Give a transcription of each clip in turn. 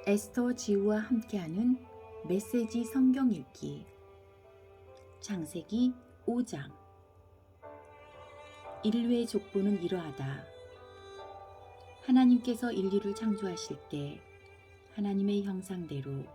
에스더 지우와 함께하는 메시지 성경 읽기 창세기 5장. 인류의 족보는 이러하다. 하나님께서 인류를 창조하실 때 하나님의 형상대로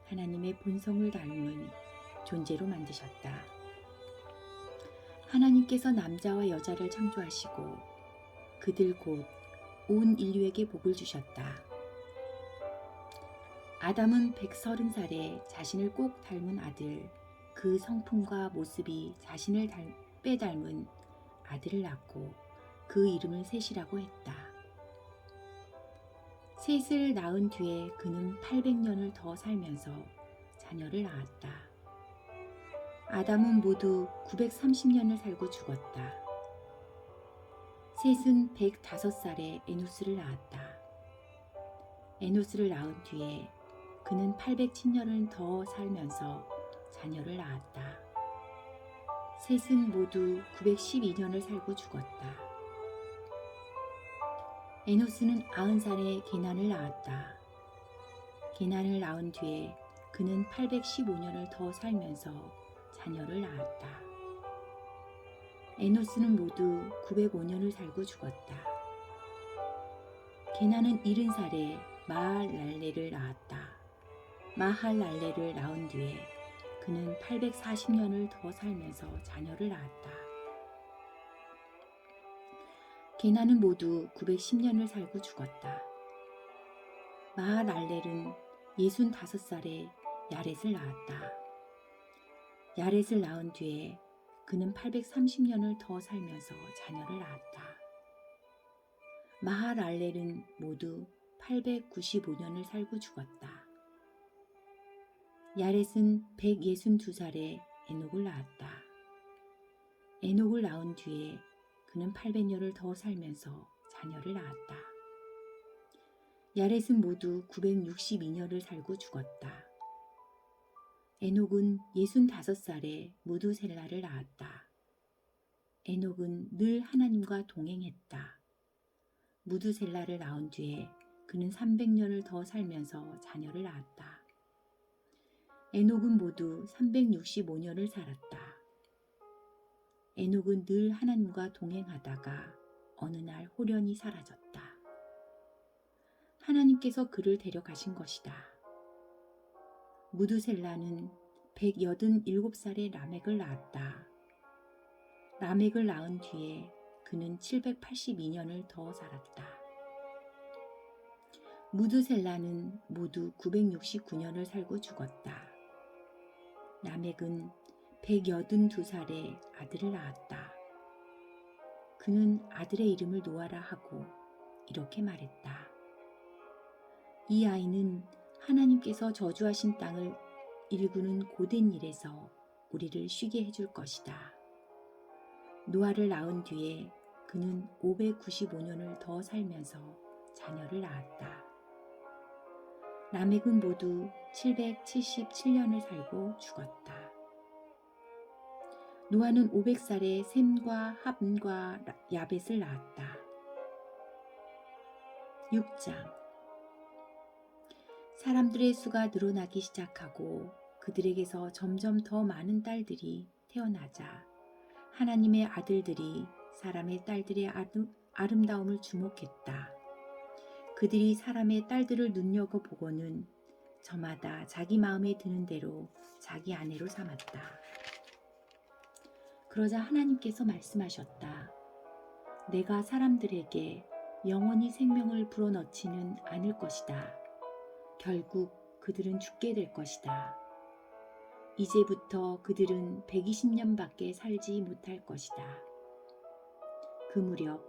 하나님의 본성을 닮은 존재로 만드셨다. 하나님께서 남자와 여자를 창조하시고 그들 곧 온 인류에게 복을 주셨다. 아담은 130살에 자신을 꼭 닮은 아들, 그 성품과 모습이 자신을 빼닮은 아들을 낳고 그 이름을 셋이라고 했다. 셋을 낳은 뒤에 그는 800년을 더 살면서 자녀를 낳았다. 아담은 모두 930년을 살고 죽었다. 셋은 105살에 에노스를 낳았다. 에노스를 낳은 뒤에 그는 807년을 더 살면서 자녀를 낳았다. 셋은 모두 912년을 살고 죽었다. 에노스는 90살에 게난을 낳았다. 게난을 낳은 뒤에 그는 815년을 더 살면서 자녀를 낳았다. 에노스는 모두 905년을 살고 죽었다. 게난은 70살에 마할랄레를 낳았다. 마할랄레를 낳은 뒤에 그는 840년을 더 살면서 자녀를 낳았다. 게난은 모두 910년을 살고 죽었다. 마할랄렐은 65살에 야렛을 낳았다. 야렛을 낳은 뒤에 그는 830년을 더 살면서 자녀를 낳았다. 마할랄렐은 모두 895년을 살고 죽었다. 야렛은 162살에 에녹을 낳았다. 에녹을 낳은 뒤에 그는 800년을 더 살면서 자녀를 낳았다. 야렛은 모두 962년을 살고 죽었다. 에녹은 65살에 무두셀라를 낳았다. 에녹은 늘 하나님과 동행했다. 무두셀라를 낳은 뒤에 그는 300년을 더 살면서 자녀를 낳았다. 에녹은 모두 365년을 살았다. 에녹은 늘 하나님과 동행하다가 어느 날 홀연히 사라졌다. 하나님께서 그를 데려가신 것이다. 무두셀라는 187살에 라멕을 낳았다. 라멕을 낳은 뒤에 그는 782년을 더 살았다. 무두셀라는 모두 969년을 살고 죽었다. 라멕은 182살에 아들을 낳았다. 그는 아들의 이름을 노아라 하고 이렇게 말했다. 이 아이는 하나님께서 저주하신 땅을 일구는 고된 일에서 우리를 쉬게 해줄 것이다. 노아를 낳은 뒤에 그는 595년을 더 살면서 자녀를 낳았다. 라멕은 모두 777년을 살고 죽었다. 노아는 500살에 셈과 함과 야벳을 낳았다. 6장. 사람들의 수가 늘어나기 시작하고 그들에게서 점점 더 많은 딸들이 태어나자 하나님의 아들들이 사람의 딸들의 아름다움을 주목했다. 그들이 사람의 딸들을 눈여겨보고는 저마다 자기 마음에 드는 대로 자기 아내로 삼았다. 그러자 하나님께서 말씀하셨다. 내가 사람들에게 영원히 생명을 불어넣지는 않을 것이다. 결국 그들은 죽게 될 것이다. 이제부터 그들은 120년밖에 살지 못할 것이다. 그 무렵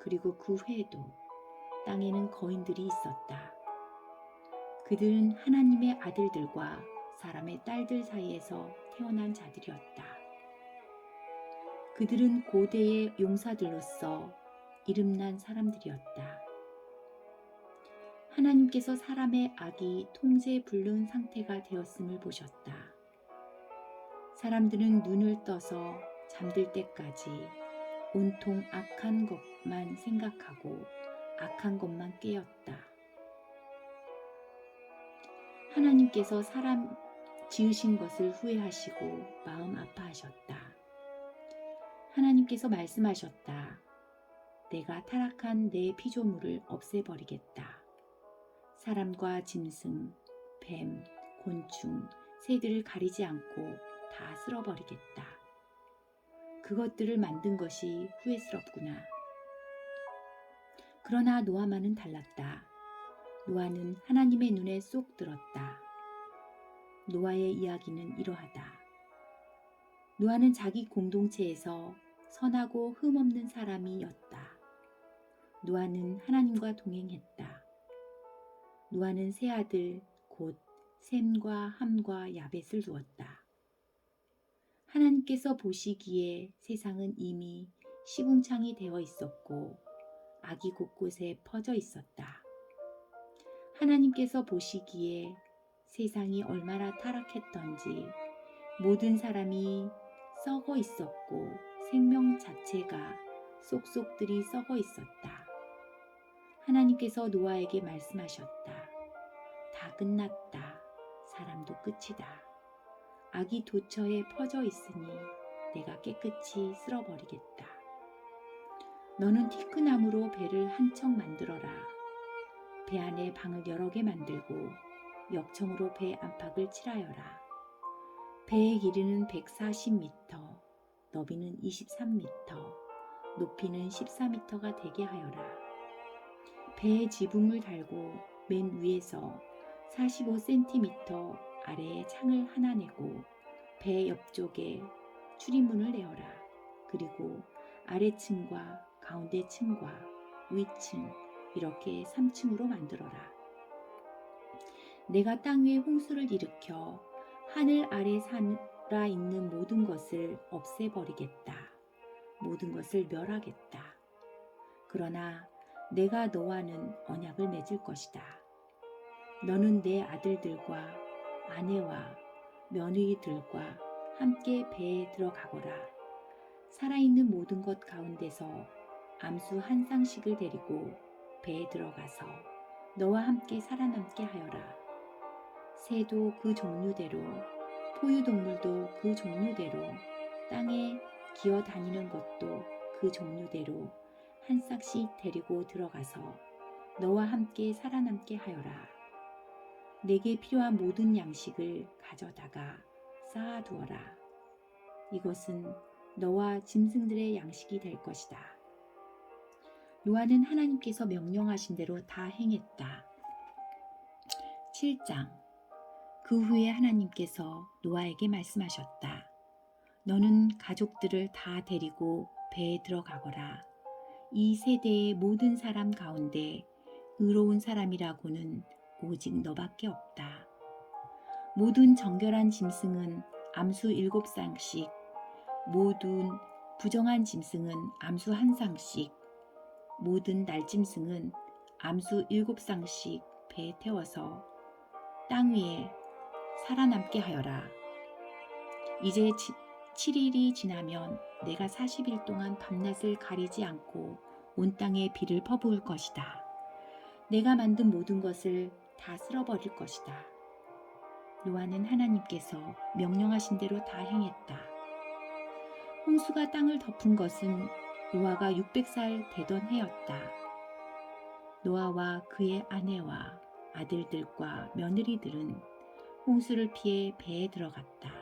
그리고 그 해에도 땅에는 거인들이 있었다. 그들은 하나님의 아들들과 사람의 딸들 사이에서 태어난 자들이었다. 그들은 고대의 용사들로서 이름난 사람들이었다. 하나님께서 사람의 악이 통제 불능 상태가 되었음을 보셨다. 사람들은 눈을 떠서 잠들 때까지 온통 악한 것만 생각하고 악한 것만 깨었다. 하나님께서 사람 지으신 것을 후회하시고 마음 아파하셨다. 하나님께서 말씀하셨다. 내가 타락한 내 피조물을 없애버리겠다. 사람과 짐승, 뱀, 곤충, 새들을 가리지 않고 다 쓸어버리겠다. 그것들을 만든 것이 후회스럽구나. 그러나 노아만은 달랐다. 노아는 하나님의 눈에 쏙 들었다. 노아의 이야기는 이러하다. 노아는 자기 공동체에서 선하고 흠없는 사람이었다. 노아는 하나님과 동행했다. 노아는 세 아들 곧 셈과 함과 야벳을 두었다. 하나님께서 보시기에 세상은 이미 시궁창이 되어 있었고 악이 곳곳에 퍼져 있었다. 하나님께서 보시기에 세상이 얼마나 타락했던지 모든 사람이 썩어 있었고 생명 자체가 쏙쏙들이 썩어 있었다. 하나님께서 노아에게 말씀하셨다. 다 끝났다. 사람도 끝이다. 악이 도처에 퍼져 있으니 내가 깨끗이 쓸어버리겠다. 너는 티크나무로 배를 한 척 만들어라. 배 안에 방을 여러 개 만들고 역청으로 배 안팎을 칠하여라. 배의 길이는 140m, 너비는 23m, 높이는 14m가 되게 하여라. 배에 지붕을 달고 맨 위에서 45cm 아래에 창을 하나 내고 배 옆쪽에 출입문을 내어라. 그리고 아래층과 가운데 층과 위층 이렇게 3층으로 만들어라. 내가 땅 위에 홍수를 일으켜 하늘 아래 살아 있는 모든 것을 없애버리겠다. 모든 것을 멸하겠다. 그러나 내가 너와는 언약을 맺을 것이다. 너는 내 아들들과 아내와 며느리들과 함께 배에 들어가거라. 살아있는 모든 것 가운데서 암수 한 쌍씩을 데리고 배에 들어가서 너와 함께 살아남게 하여라. 새도 그 종류대로, 포유동물도 그 종류대로, 땅에 기어다니는 것도 그 종류대로 한 싹씩 데리고 들어가서 너와 함께 살아남게 하여라. 내게 필요한 모든 양식을 가져다가 쌓아두어라. 이것은 너와 짐승들의 양식이 될 것이다. 노아는 하나님께서 명령하신 대로 다 행했다. 7장. 그 후에 하나님께서 노아에게 말씀하셨다. 너는 가족들을 다 데리고 배에 들어가거라. 이 세대의 모든 사람 가운데 의로운 사람이라고는 오직 너밖에 없다. 모든 정결한 짐승은 암수 7쌍씩, 모든 부정한 짐승은 암수 1쌍씩, 모든 날짐승은 암수 7쌍씩 배에 태워서 땅 위에 살아남게 하여라. 이제 7일이 지나면 내가 40일 동안 밤낮을 가리지 않고 온 땅에 비를 퍼부을 것이다. 내가 만든 모든 것을 다 쓸어버릴 것이다. 노아는 하나님께서 명령하신 대로 다 행했다. 홍수가 땅을 덮은 것은 노아가 600살 되던 해였다. 노아와 그의 아내와 아들들과 며느리들은 홍수를 피해 배에 들어갔다.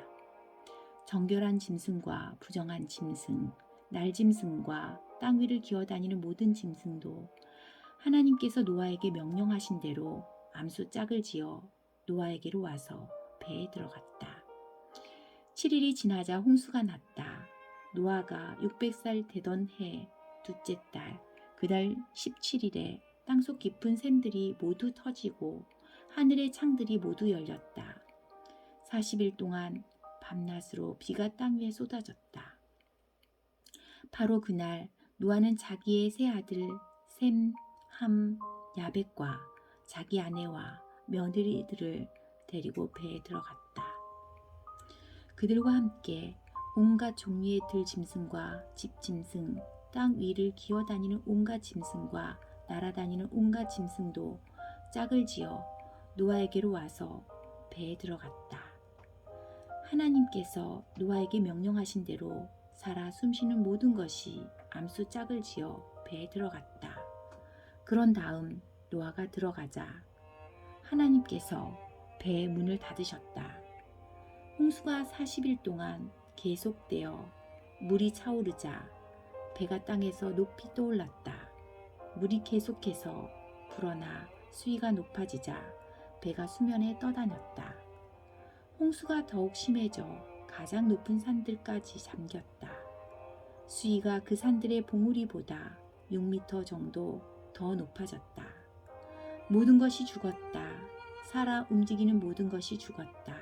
정결한 짐승과 부정한 짐승, 날짐승과 땅 위를 기어다니는 모든 짐승도 하나님께서 노아에게 명령하신 대로 암수 짝을 지어 노아에게로 와서 배에 들어갔다. 7일이 지나자 홍수가 났다. 노아가 600살 되던 해 둘째 달, 그달 17일에 땅속 깊은 샘들이 모두 터지고 하늘의 창들이 모두 열렸다. 40일 동안 밤낮으로 비가 땅 위에 쏟아졌다. 바로 그날 노아는 자기의 세 아들 셈, 함, 야벳과 자기 아내와 며느리들을 데리고 배에 들어갔다. 그들과 함께 온갖 종류의 들짐승과 집짐승, 땅 위를 기어다니는 온갖 짐승과 날아다니는 온갖 짐승도 짝을 지어 노아에게로 와서 배에 들어갔다. 하나님께서 노아에게 명령하신 대로 살아 숨쉬는 모든 것이 암수 짝을 지어 배에 들어갔다. 그런 다음 노아가 들어가자 하나님께서 배의 문을 닫으셨다. 홍수가 40일 동안 계속되어 물이 차오르자 배가 땅에서 높이 떠올랐다. 물이 계속해서 불어나 수위가 높아지자 배가 수면에 떠다녔다. 홍수가 더욱 심해져 가장 높은 산들까지 잠겼다. 수위가 그 산들의 봉우리보다 6m 정도 더 높아졌다. 모든 것이 죽었다. 살아 움직이는 모든 것이 죽었다.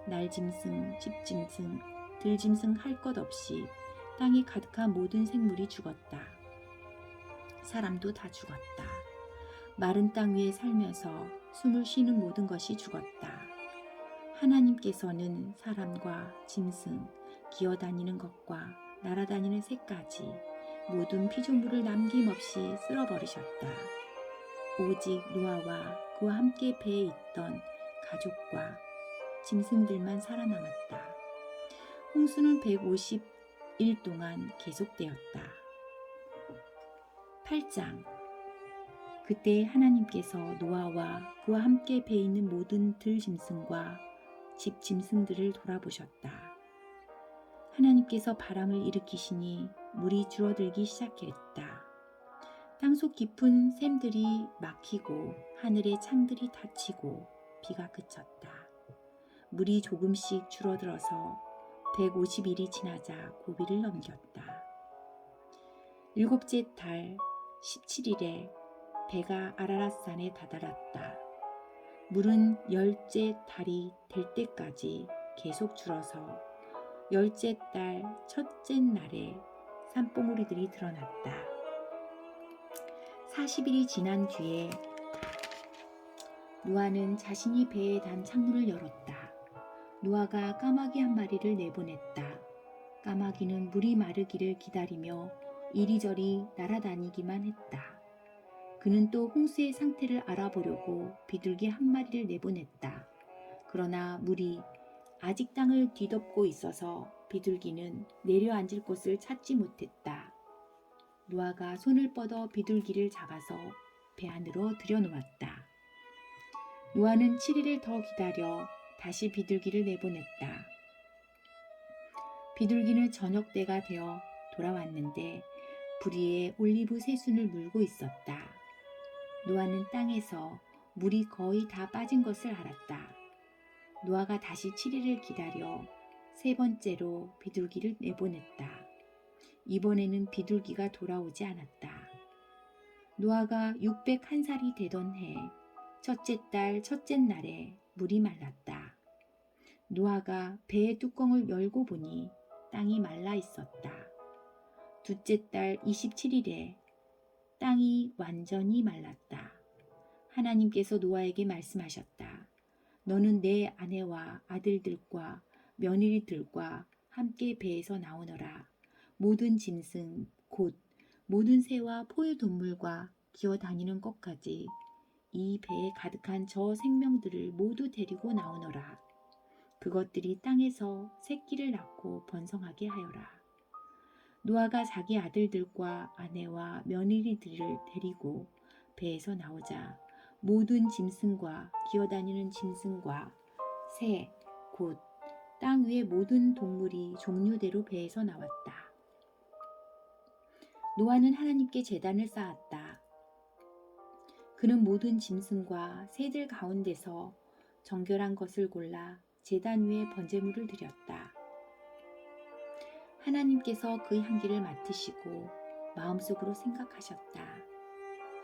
날짐승, 집짐승, 들짐승 할 것 없이 땅이 가득한 모든 생물이 죽었다. 사람도 다 죽었다. 마른 땅 위에 살면서 숨을 쉬는 모든 것이 죽었다. 하나님께서는 사람과 짐승, 기어다니는 것과 날아다니는 새까지 모든 피조물을 남김없이 쓸어버리셨다. 오직 노아와 그와 함께 배에 있던 가족과 짐승들만 살아남았다. 홍수는 150일 동안 계속되었다. 8장. 그때 하나님께서 노아와 그와 함께 배에 있는 모든 들짐승과 집짐승들을 돌아보셨다. 하나님께서 바람을 일으키시니 물이 줄어들기 시작했다. 땅속 깊은 샘들이 막히고 하늘의 창들이 닫히고 비가 그쳤다. 물이 조금씩 줄어들어서 150일이 지나자 고비를 넘겼다. 일곱째 달 17일에 배가 아라랏산에 다다랐다. 물은 열째 달이 될 때까지 계속 줄어서 열째 달 첫째 날에 산봉우리들이 드러났다. 40일이 지난 뒤에 노아는 자신이 배에 단 창문을 열었다. 노아가 까마귀 한 마리를 내보냈다. 까마귀는 물이 마르기를 기다리며 이리저리 날아다니기만 했다. 그는 또 홍수의 상태를 알아보려고 비둘기 한 마리를 내보냈다. 그러나 물이 아직 땅을 뒤덮고 있어서 비둘기는 내려앉을 곳을 찾지 못했다. 노아가 손을 뻗어 비둘기를 잡아서 배 안으로 들여놓았다. 노아는 7일을 더 기다려 다시 비둘기를 내보냈다. 비둘기는 저녁 때가 되어 돌아왔는데 부리에 올리브 새순을 물고 있었다. 노아는 땅에서 물이 거의 다 빠진 것을 알았다. 노아가 다시 7일을 기다려 세 번째로 비둘기를 내보냈다. 이번에는 비둘기가 돌아오지 않았다. 노아가 601살이 되던 해 첫째 달 첫째 날에 물이 말랐다. 노아가 배의 뚜껑을 열고 보니 땅이 말라 있었다. 둘째 달 27일에 땅이 완전히 말랐다. 하나님께서 노아에게 말씀하셨다. 너는 내 아내와 아들들과 며느리들과 함께 배에서 나오너라. 모든 짐승 곧 모든 새와 포유동물과 기어다니는 것까지 이 배에 가득한 저 생명들을 모두 데리고 나오너라. 그것들이 땅에서 새끼를 낳고 번성하게 하여라. 노아가 자기 아들들과 아내와 며느리들을 데리고 배에서 나오자 모든 짐승과 기어다니는 짐승과 새, 곧 땅 위의 모든 동물이 종류대로 배에서 나왔다. 노아는 하나님께 제단을 쌓았다. 그는 모든 짐승과 새들 가운데서 정결한 것을 골라 제단 위에 번제물을 드렸다. 하나님께서 그 향기를 맡으시고 마음속으로 생각하셨다.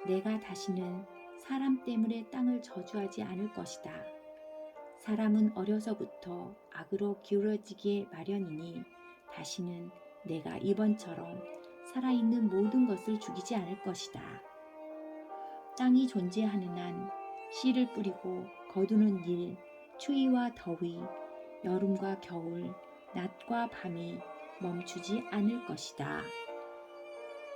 내가 다시는 사람 때문에 땅을 저주하지 않을 것이다. 사람은 어려서부터 악으로 기울어지기에 마련이니 다시는 내가 이번처럼 살아있는 모든 것을 죽이지 않을 것이다. 땅이 존재하는 한 씨를 뿌리고 거두는 일, 추위와 더위, 여름과 겨울, 낮과 밤이 멈추지 않을 것이다.